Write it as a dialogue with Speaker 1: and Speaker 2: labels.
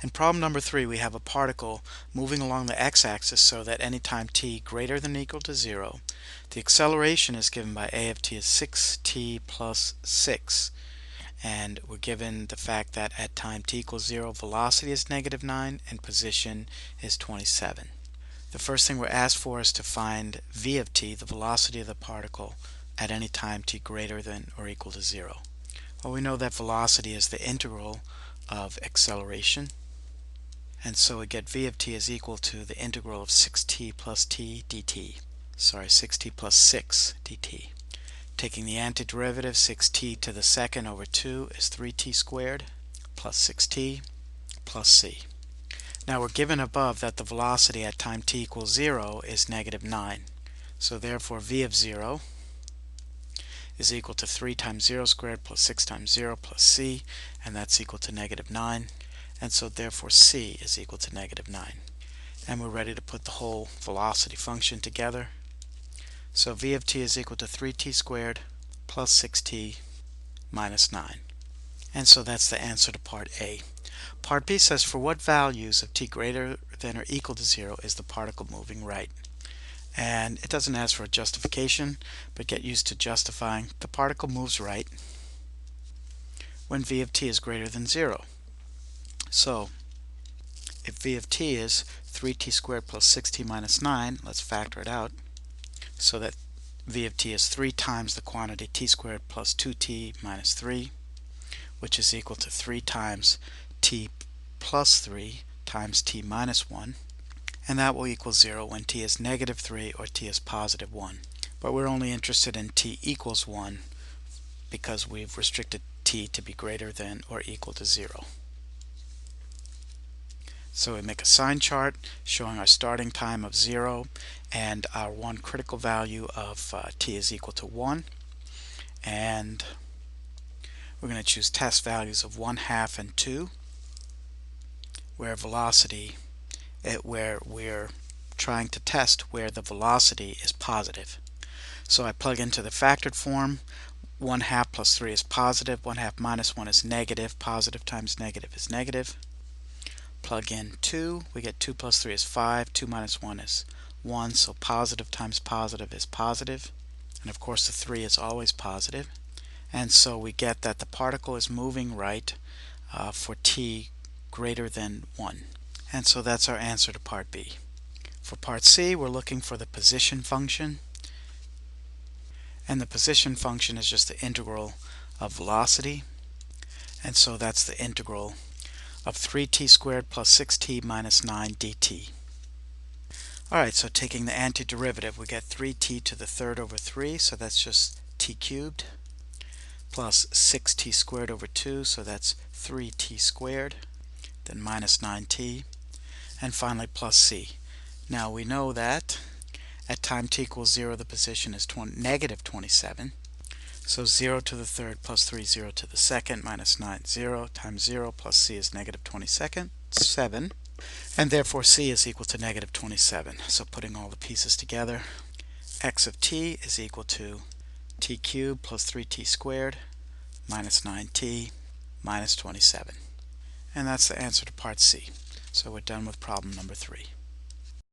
Speaker 1: In problem number 3, we have a particle moving along the x-axis so that any time t greater than or equal to 0, the acceleration is given by a of t as 6t plus 6. And we're given the fact that at time t equals 0, velocity is -9 and position is 27. The first thing we're asked for is to find v of t, the velocity of the particle, at any time t greater than or equal to 0. Well, we know that velocity is the integral of acceleration, and so we get v of t is equal to the integral of 6t plus t dt. Sorry, 6t plus 6 dt. Taking the antiderivative, 6t to the second over 2 is 3t squared plus 6t plus c. Now we're given above that the velocity at time t equals 0 is -9. So therefore v of 0 is equal to 3 times 0 squared plus 6 times 0 plus c, and that's equal to -9. And so therefore c is equal to -9. And we're ready to put the whole velocity function together. So v of t is equal to 3t squared plus 6t minus 9. And so that's the answer to part A. Part B says, for what values of t greater than or equal to 0 is the particle moving right? And it doesn't ask for a justification, but get used to justifying. The particle moves right when v of t is greater than 0. So if v of t is 3t squared plus 6t minus 9, let's factor it out, so that v of t is 3 times the quantity t squared plus 2t minus 3, which is equal to 3 times t plus 3 times t minus 1, and that will equal 0 when t is -3 or t is +1. But we're only interested in t equals 1 because we've restricted t to be greater than or equal to 0. So we make a sign chart showing our starting time of 0 and our one critical value of t is equal to 1, and we're going to choose test values of 1/2 and 2, where we're trying to test where the velocity is positive. So I plug into the factored form. 1/2 plus 3 is positive, 1/2 minus 1 is negative, positive times negative is negative. Plug in 2, we get 2 plus 3 is 5, 2 minus 1 is 1, so positive times positive is positive, and of course the 3 is always positive. And so we get that the particle is moving right for t greater than 1. And so that's our answer to part B. For part C, we're looking for the position function, and the position function is just the integral of velocity, and so that's the integral of 3t squared plus 6t minus 9 dt. Alright, so taking the antiderivative, we get 3t to the third over 3, so that's just t cubed, plus 6t squared over 2, so that's 3t squared, then minus 9t, and finally plus c. Now we know that at time t equals 0, the position is -27. So 0 to the third plus 3, 0 to the second, minus 9, 0 times 0 plus c is -27, and therefore c is equal to -27. So putting all the pieces together, x of t is equal to t cubed plus 3t squared minus 9t minus 27. And that's the answer to part C. So we're done with problem number 3.